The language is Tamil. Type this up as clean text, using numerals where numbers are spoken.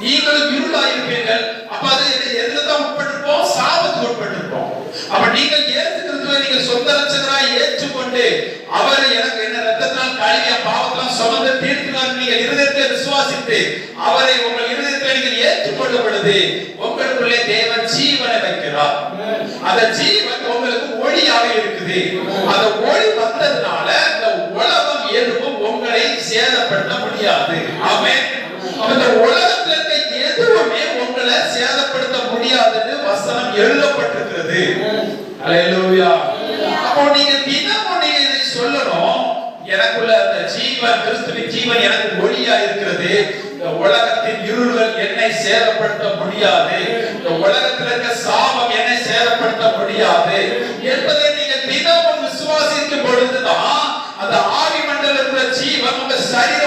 நீங்களும் இருளாய் இருப்பீர்கள். அப்ப அது எதுல தான் உட்பட்டிருப்போம்? சாபத்துக்கு உட்பட்டிருப்போம். அப்ப நீங்கள் இயேசு கிறிஸ்துவை நீங்க சொந்த ரட்சகராய் ஏற்றுக்கொண்டு அவர் எனக்கு என்ன ரத்தத்தால் கழுவிய பாவத்தெல்லாம் சுமந்து தீர்த்துனார் நீங்கள் இருதயத்தை விசுவாசித்து அவரை உங்கள் இருதயத்தில் நீங்கள் ஏற்றுக்கொள்ளும் பொழுது உங்களுக்குள்ளே தேவன் ஜீவனை வைக்கிறார். அந்த ஜீவன் உங்களுக்கு ஒளியாக இருக்குது. அந்த ஒளி வந்ததுனால இந்த உலகம் எதுவும் உங்களை சேதப்படுத்த முடியாது. ஆமென். அந்த உலகத்துல இருக்க எதுவுமே உங்களை சேதப்படுத்த முடியாதுன்னு வசனம் எழுதப்பட்டிருக்கிறது. அல்லேலூயா. அப்போ நீங்க தினமும் நீங்க இதை சொல்லணும். எனக்குள்ள அந்த ஜீவன், கிறிஸ்துவின் ஜீவன் எனக்கு ஒளியா இருக்கிறது. இந்த உலகத்தின் இருள்கள் என்னை சேதப்படுத்த முடியாது. இந்த உலகத்தில் இருக்க சாபம் என்னை சேதப்படுத்த முடியாது என்பதை நீங்க தினமும் விசுவாசிக்கும் பொழுதுதான் அந்த ஆவி மண்டலத்துல ஜீவன் உங்க சரீர